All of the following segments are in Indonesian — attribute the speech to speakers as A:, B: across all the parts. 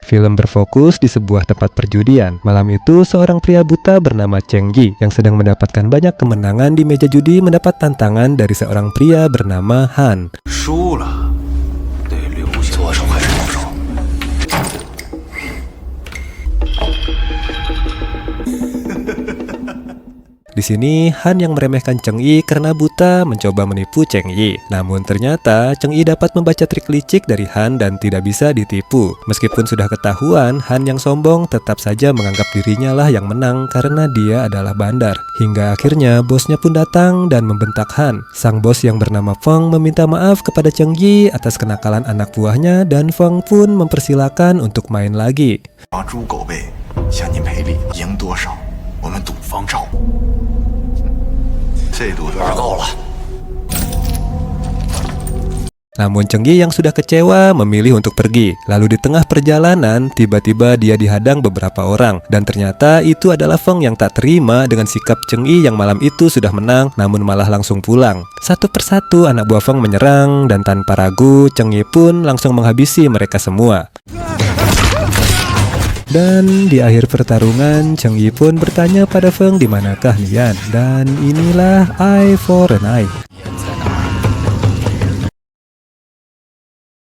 A: Film berfokus di sebuah tempat perjudian. Malam itu, seorang pria buta bernama Cheng Yi yang sedang mendapatkan banyak kemenangan di meja judi mendapat tantangan dari seorang pria bernama Han.
B: 输了得留下左手还是右手？
A: Di sini, Han yang meremehkan Cheng Yi karena buta mencoba menipu Cheng Yi. Namun ternyata Cheng Yi dapat membaca trik licik dari Han dan tidak bisa ditipu. Meskipun sudah ketahuan, Han yang sombong tetap saja menganggap dirinya lah yang menang karena dia adalah bandar. Hingga akhirnya bosnya pun datang dan membentak Han. Sang bos yang bernama Feng meminta maaf kepada Cheng Yi atas kenakalan anak buahnya dan Feng pun mempersilakan untuk main lagi.
B: 把猪狗辈向您赔礼，赢多少我们赌方照。这赌玩够了。
A: Namun Cheng Yi yang sudah kecewa memilih untuk pergi. Lalu di tengah perjalanan, tiba-tiba dia dihadang beberapa orang. Dan ternyata itu adalah Feng yang tak terima dengan sikap Cheng Yi yang malam itu sudah menang, namun malah langsung pulang. Satu persatu anak buah Feng menyerang, dan tanpa ragu, Cheng Yi pun langsung menghabisi mereka semua. Dan di akhir pertarungan, Cheng Yi pun bertanya pada Feng di manakah Nian. Dan inilah Eye for an Eye.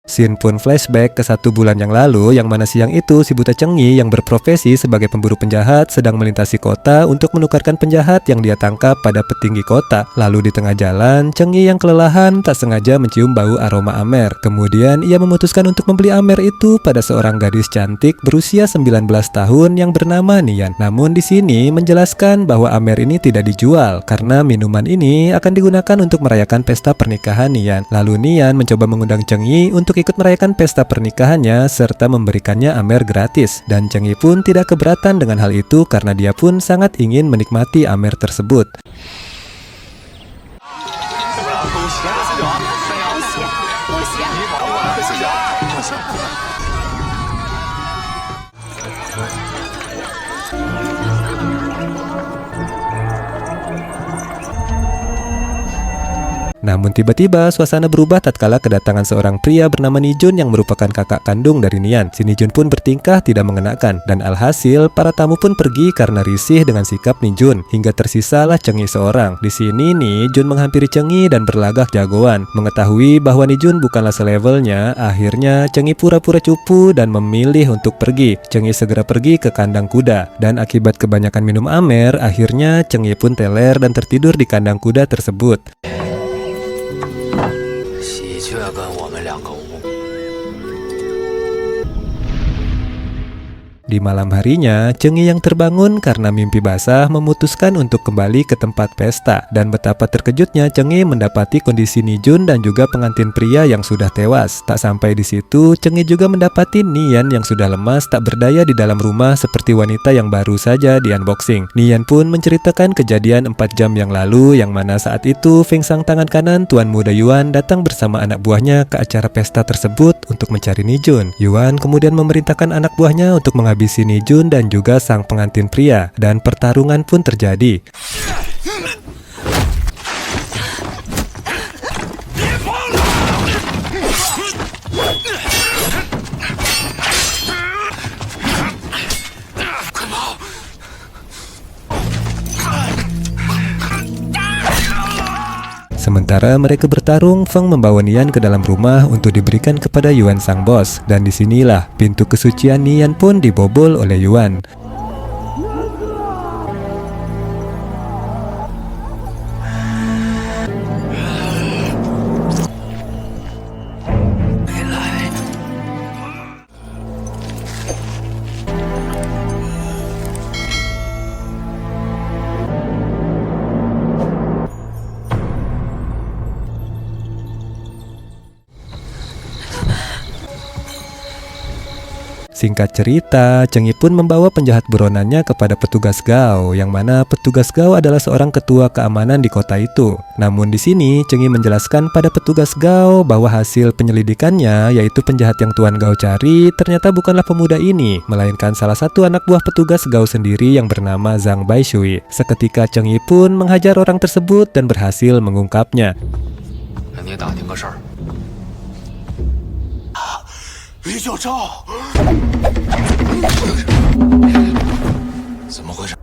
A: Scene pun flashback ke 1 bulan yang lalu, yang mana siang itu si buta Cheng Yi yang berprofesi sebagai pemburu penjahat sedang melintasi kota untuk menukarkan penjahat yang dia tangkap pada petinggi kota. Lalu di tengah jalan, Cheng Yi yang kelelahan tak sengaja mencium bau aroma Amer. Kemudian ia memutuskan untuk membeli Amer itu pada seorang gadis cantik berusia 19 tahun yang bernama Nian. Namun di sini menjelaskan bahwa Amer ini tidak dijual karena minuman ini akan digunakan untuk merayakan pesta pernikahan Nian. Lalu Nian mencoba mengundang Cheng Yi untuk ikut merayakan pesta pernikahannya serta memberikannya Amer gratis. Dan Cheng Yi pun tidak keberatan dengan hal itu karena dia pun sangat ingin menikmati Amer tersebut. Namun tiba-tiba suasana berubah tatkala kedatangan seorang pria bernama Nijun yang merupakan kakak kandung dari Nian. Si Nijun pun bertingkah tidak mengenakan dan alhasil para tamu pun pergi karena risih dengan sikap Nijun hingga tersisalah Cheng Yi seorang. Di sini Nijun menghampiri Cheng Yi dan berlagak jagoan. Mengetahui bahwa Nijun bukanlah selevelnya, akhirnya Cheng Yi pura-pura cupu dan memilih untuk pergi. Cheng Yi segera pergi ke kandang kuda dan akibat kebanyakan minum Amer, akhirnya Cheng Yi pun teler dan tertidur di kandang kuda tersebut.
B: 喜鹊跟我们两个无。
A: Di malam harinya, Cheng Yi yang terbangun karena mimpi basah memutuskan untuk kembali ke tempat pesta. Dan betapa terkejutnya Cheng Yi mendapati kondisi Nijun dan juga pengantin pria yang sudah tewas. Tak sampai di situ, Cheng Yi juga mendapati Nian yang sudah lemas tak berdaya di dalam rumah seperti wanita yang baru saja di unboxing. Nian pun menceritakan kejadian 4 jam yang lalu, yang mana saat itu Feng Sang tangan kanan Tuan Muda Yuan datang bersama anak buahnya ke acara pesta tersebut untuk mencari Nijun. Yuan kemudian memerintahkan anak buahnya untuk menghabisi Nijun dan juga sang pengantin pria, dan pertarungan pun terjadi. Sementara mereka bertarung, Feng membawa Nian ke dalam rumah untuk diberikan kepada Yuan sang bos. Dan disinilah pintu kesucian Nian pun dibobol oleh Yuan. Singkat cerita, Cheng Yi pun membawa penjahat buronannya kepada petugas Gao, yang mana petugas Gao adalah seorang ketua keamanan di kota itu. Namun di sini, Cheng Yi menjelaskan pada petugas Gao bahwa hasil penyelidikannya, yaitu penjahat yang Tuan Gao cari, ternyata bukanlah pemuda ini, melainkan salah satu anak buah petugas Gao sendiri yang bernama Zhang Baishui. Seketika Cheng Yi pun menghajar orang tersebut dan berhasil mengungkapnya.
B: 李九照，怎么回事？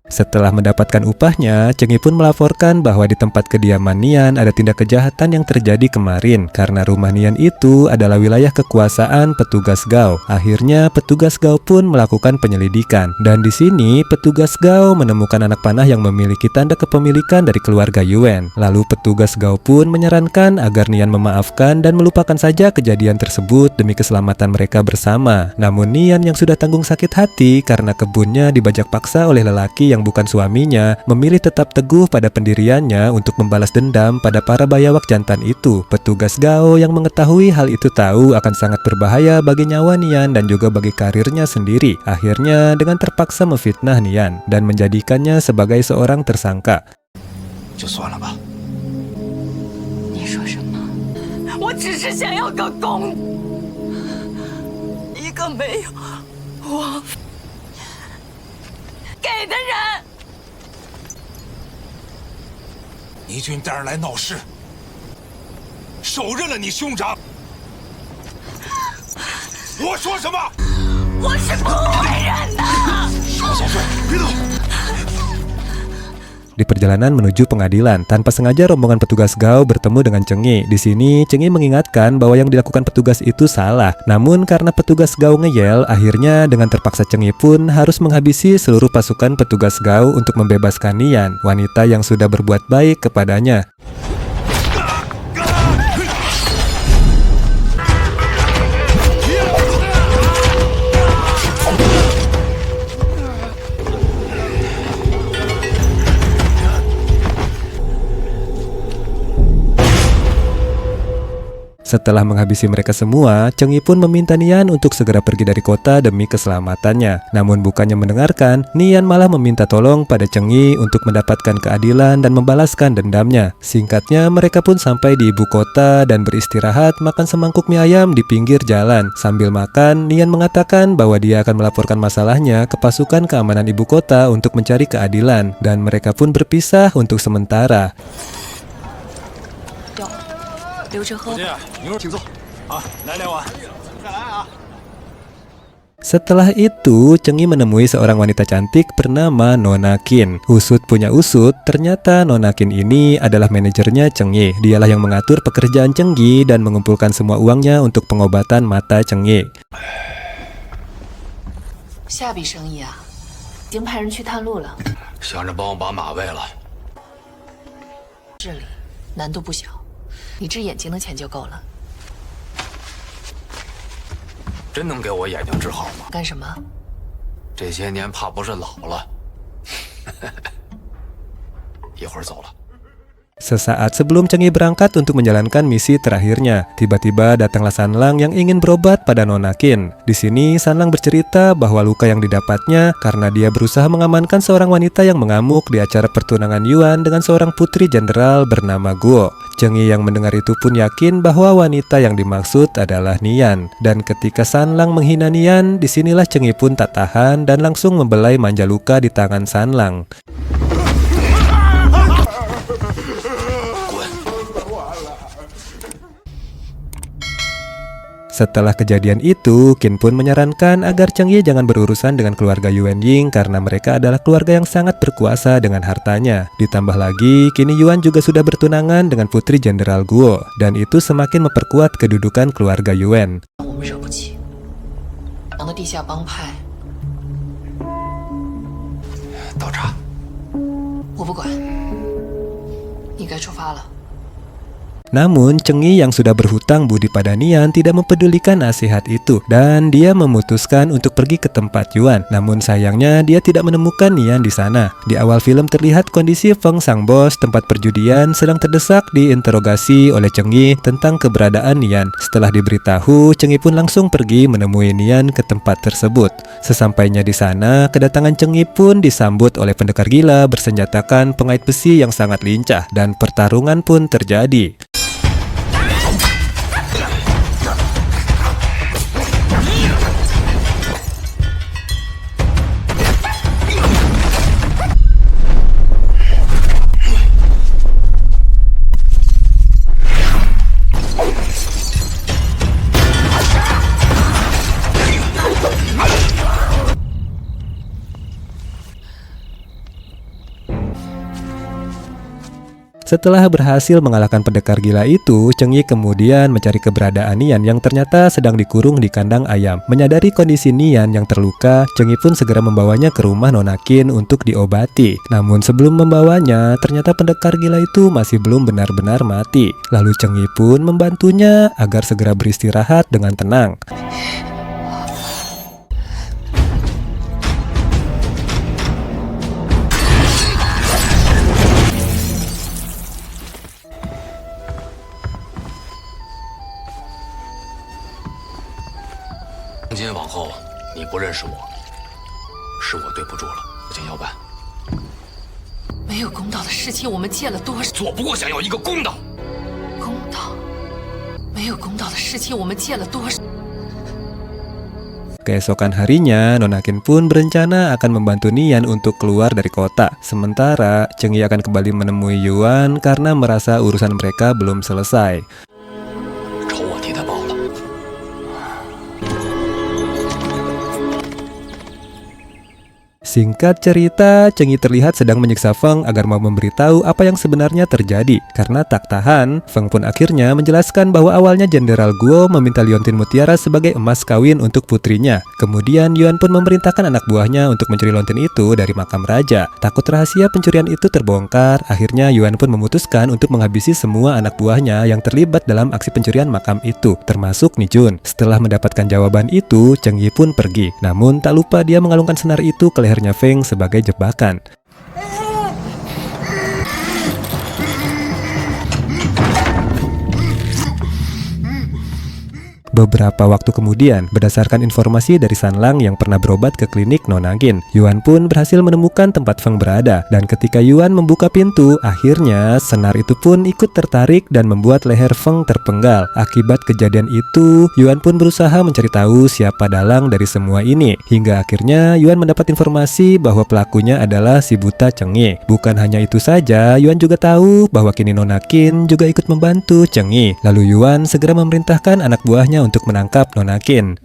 A: Setelah mendapatkan upahnya, Chengyi pun melaporkan bahwa di tempat kediaman Nian ada tindak kejahatan yang terjadi kemarin karena rumah Nian itu adalah wilayah kekuasaan petugas Gao. Akhirnya petugas Gao pun melakukan penyelidikan dan di sini petugas Gao menemukan anak panah yang memiliki tanda kepemilikan dari keluarga Yuan. Lalu petugas Gao pun menyarankan agar Nian memaafkan dan melupakan saja kejadian tersebut demi keselamatan mereka bersama. Namun Nian yang sudah tanggung sakit hati karena kebunnya dibajak paksa oleh lelaki yang bukan suaminya, memilih tetap teguh pada pendiriannya untuk membalas dendam pada para bayawak jantan itu. Petugas Gao yang mengetahui hal itu tahu akan sangat berbahaya bagi nyawa Nian dan juga bagi karirnya sendiri. Akhirnya dengan terpaksa memfitnah Nian dan menjadikannya sebagai seorang tersangka.
B: 就算了吧。
C: 你说什么？我只是想要个公，一个没有我给的人。
B: 倪军带人来闹事，手刃了你兄长。我说什么？
C: 我是不会认的。
B: 少小帅，别动！
A: Di perjalanan menuju pengadilan, tanpa sengaja rombongan petugas Gao bertemu dengan Chengyi. Di sini, Chengyi mengingatkan bahwa yang dilakukan petugas itu salah. Namun karena petugas Gao ngeyel, akhirnya dengan terpaksa Chengyi pun harus menghabisi seluruh pasukan petugas Gao untuk membebaskan Nian, wanita yang sudah berbuat baik kepadanya. Setelah menghabisi mereka semua, Chengyi pun meminta Nian untuk segera pergi dari kota demi keselamatannya. Namun bukannya mendengarkan, Nian malah meminta tolong pada Chengyi untuk mendapatkan keadilan dan membalaskan dendamnya. Singkatnya, mereka pun sampai di ibu kota dan beristirahat makan semangkuk mie ayam di pinggir jalan. Sambil makan, Nian mengatakan bahwa dia akan melaporkan masalahnya ke pasukan keamanan ibu kota untuk mencari keadilan. Dan mereka pun berpisah untuk sementara.
C: 留着喝。
B: 牛肉请坐。好，来2碗。再来啊！
A: Setelah itu, Chengyi menemui seorang wanita cantik bernama Nona Qin. Usut punya usut, ternyata Nona Qin ini adalah manajernya Chengyi. Dialah yang mengatur pekerjaan Chengyi dan mengumpulkan semua uangnya untuk pengobatan mata Chengyi.
C: 下笔生意啊，已经派人去探路了。
B: 想着帮我把马喂了。
C: 这里难度不小，你治眼睛的钱就够了。
B: 真能给我眼睛治好吗？
C: 干什么？
B: 这些年怕不是老了。一会儿走了。
A: Sesaat sebelum Chengyi berangkat untuk menjalankan misi terakhirnya, tiba-tiba datanglah Sanlang yang ingin berobat pada Nona Qin. Di sini Sanlang bercerita bahwa luka yang didapatnya karena dia berusaha mengamankan seorang wanita yang mengamuk di acara pertunangan Yuan dengan seorang putri jenderal bernama Guo. Chengyi yang mendengar itu pun yakin bahwa wanita yang dimaksud adalah Nian. Dan ketika Sanlang menghina Nian, disinilah Chengyi pun tak tahan dan langsung membelai manja luka di tangan Sanlang. Setelah kejadian itu, Qin pun menyarankan agar Chengyi jangan berurusan dengan keluarga Yuan Ying karena mereka adalah keluarga yang sangat berkuasa dengan hartanya. Ditambah lagi, kini Yuan juga sudah bertunangan dengan putri jenderal Guo, dan itu semakin memperkuat kedudukan keluarga Yuan.
C: 我们惹不起，党的地下帮派，
B: 倒茶。
C: 我不管，你该出发了。
A: Namun, Chengyi yang sudah berhutang budi pada Nian tidak mempedulikan nasihat itu dan dia memutuskan untuk pergi ke tempat Yuan. Namun sayangnya dia tidak menemukan Nian di sana. Di awal film terlihat kondisi Feng sang bos tempat perjudian sedang terdesak diinterogasi oleh Chengyi tentang keberadaan Nian. Setelah diberitahu, Chengyi pun langsung pergi menemui Nian ke tempat tersebut. Sesampainya di sana, kedatangan Chengyi pun disambut oleh pendekar gila bersenjatakan pengait besi yang sangat lincah dan pertarungan pun terjadi. Setelah berhasil mengalahkan pendekar gila itu, Cheng Yi kemudian mencari keberadaan Nian yang ternyata sedang dikurung di kandang ayam. Menyadari kondisi Nian yang terluka, Cheng Yi pun segera membawanya ke rumah Nona Qin untuk diobati. Namun sebelum membawanya, ternyata pendekar gila itu masih belum benar-benar mati. Lalu Cheng Yi pun membantunya agar segera beristirahat dengan tenang.
B: 从今天往后，你不认识我，是我对不住了。我见要办，
C: 没有公道的事情，我们借了多少
B: 我不过想要一个公道。
C: 公道？没有公道的事情，我们借了多少？
A: Keesokan harinya, Nona Qin pun berencana akan membantu Nian untuk keluar dari kota. Sementara, Cheng Yi akan kembali menemui Yuan karena merasa urusan mereka belum selesai.
B: 仇我替他报了。
A: Singkat cerita, Cheng Yi terlihat sedang menyiksa Feng agar mau memberitahu apa yang sebenarnya terjadi. Karena tak tahan, Feng pun akhirnya menjelaskan bahwa awalnya Jenderal Guo meminta liontin mutiara sebagai emas kawin untuk putrinya. Kemudian Yuan pun memerintahkan anak buahnya untuk mencuri liontin itu dari makam raja. Takut rahasia pencurian itu terbongkar, akhirnya Yuan pun memutuskan untuk menghabisi semua anak buahnya yang terlibat dalam aksi pencurian makam itu, termasuk Ni Jun. Setelah mendapatkan jawaban itu, Cheng Yi pun pergi. Namun tak lupa dia mengalungkan senar itu ke lehernya Feng sebagai jebakan. Beberapa waktu kemudian, berdasarkan informasi dari Sanlang yang pernah berobat ke klinik Nona Qin, Yuan pun berhasil menemukan tempat Feng berada. Dan ketika Yuan membuka pintu, akhirnya senar itu pun ikut tertarik dan membuat leher Feng terpenggal. Akibat kejadian itu, Yuan pun berusaha mencari tahu siapa dalang dari semua ini. Hingga akhirnya Yuan mendapat informasi bahwa pelakunya adalah si buta Cheng Yi. Bukan hanya itu saja, Yuan juga tahu bahwa kini Nona Qin juga ikut membantu Cheng Yi. Lalu Yuan segera memerintahkan anak buahnya untuk menangkap Nona Qin.
C: “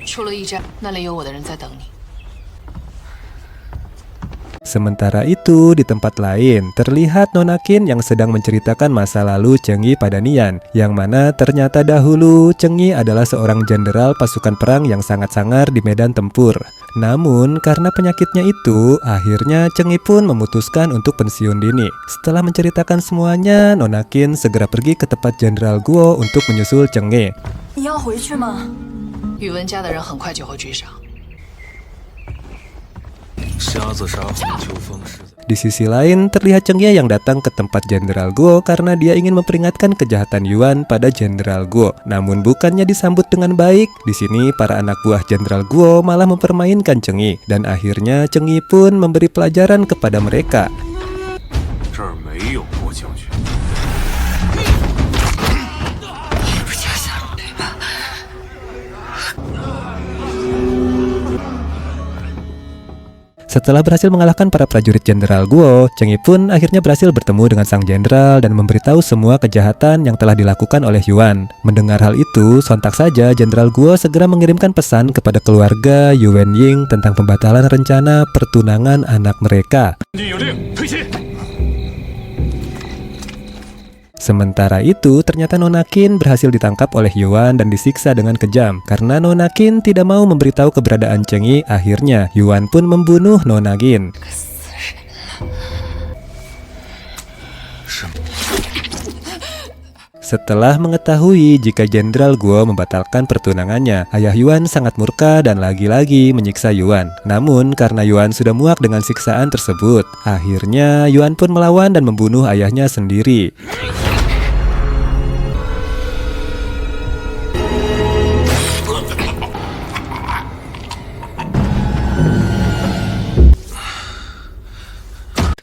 C: 出了驿站，那里有我的人在等你。”
A: Sementara itu, di tempat lain, terlihat Nona Qin yang sedang menceritakan masa lalu Cheng Yi pada Nian, yang mana ternyata dahulu Cheng Yi adalah seorang jenderal pasukan perang yang sangat sangar di medan tempur. Namun, karena penyakitnya itu, akhirnya Cheng Yi pun memutuskan untuk pensiun dini. Setelah menceritakan semuanya, Nona Qin segera pergi ke tempat Jenderal Guo untuk menyusul Cheng Yi.
C: 你要回去吗？宇文家的人很快就会追上。
A: Di sisi lain, terlihat Cheng Yi yang datang ke tempat Jenderal Guo karena dia ingin memperingatkan kejahatan Yuan pada Jenderal Guo. Namun bukannya disambut dengan baik. Di sini para anak buah Jenderal Guo malah mempermainkan Cheng Yi, dan akhirnya Cheng Yi pun memberi pelajaran kepada mereka. Setelah berhasil mengalahkan para prajurit Jenderal Guo, Cheng Yi pun akhirnya berhasil bertemu dengan sang jenderal dan memberitahu semua kejahatan yang telah dilakukan oleh Yuan. Mendengar hal itu, sontak saja Jenderal Guo segera mengirimkan pesan kepada keluarga Yuan Ying tentang pembatalan rencana pertunangan anak mereka. Sementara itu, ternyata Nona Qin berhasil ditangkap oleh Yuan dan disiksa dengan kejam. Karena Nona Qin tidak mau memberitahu keberadaan Cheng Yi, akhirnya Yuan pun membunuh Nona Qin. Setelah mengetahui jika Jenderal Guo membatalkan pertunangannya, ayah Yuan sangat murka dan lagi-lagi menyiksa Yuan. Namun karena Yuan sudah muak dengan siksaan tersebut, akhirnya Yuan pun melawan dan membunuh ayahnya sendiri.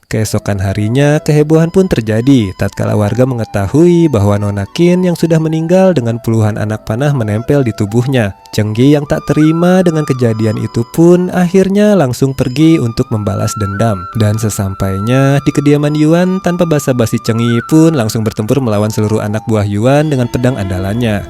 A: Keesokan harinya, kehebohan pun terjadi tatkala warga mengetahui bahwa Nona Qin yang sudah meninggal dengan puluhan anak panah menempel di tubuhnya. Cheng Yi yang tak terima dengan kejadian itu pun akhirnya langsung pergi untuk membalas dendam. Dan sesampainya di kediaman Yuan, tanpa basa-basi Cheng Yi pun langsung bertempur melawan seluruh anak buah Yuan dengan pedang andalannya.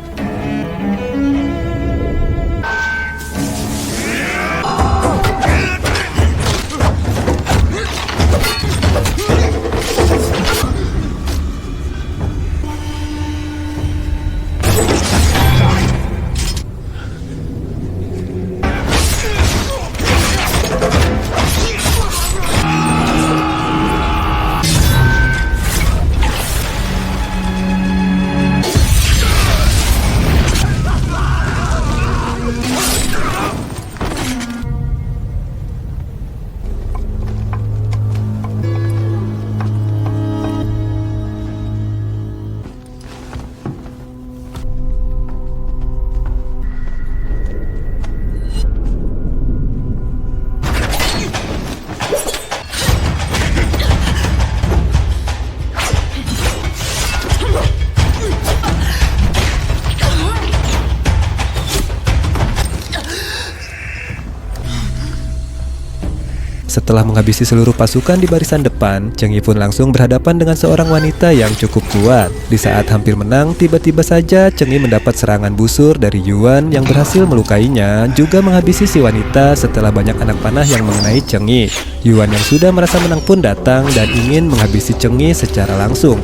A: Setelah menghabisi seluruh pasukan di barisan depan, Cheng Yi pun langsung berhadapan dengan seorang wanita yang cukup kuat. Di saat hampir menang, tiba-tiba saja Cheng Yi mendapat serangan busur dari Yuan yang berhasil melukainya, juga menghabisi si wanita setelah banyak anak panah yang mengenai Cheng Yi. Yuan yang sudah merasa menang pun datang dan ingin menghabisi Cheng Yi secara langsung.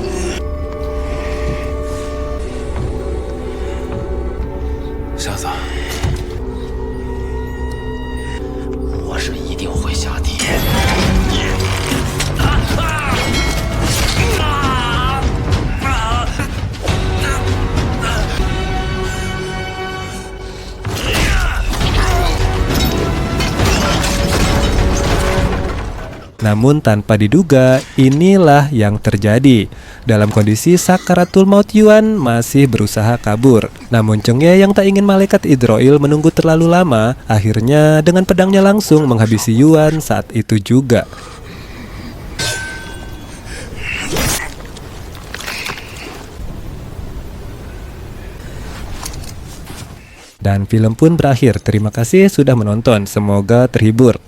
B: 小子，我是一定会下地狱。
A: Namun tanpa diduga, inilah yang terjadi. Dalam kondisi sakaratul maut, Yuan masih berusaha kabur. Namun Cheng Ye yang tak ingin malaikat Idroil menunggu terlalu lama, akhirnya dengan pedangnya langsung menghabisi Yuan saat itu juga. Dan film pun berakhir. Terima kasih sudah menonton. Semoga terhibur.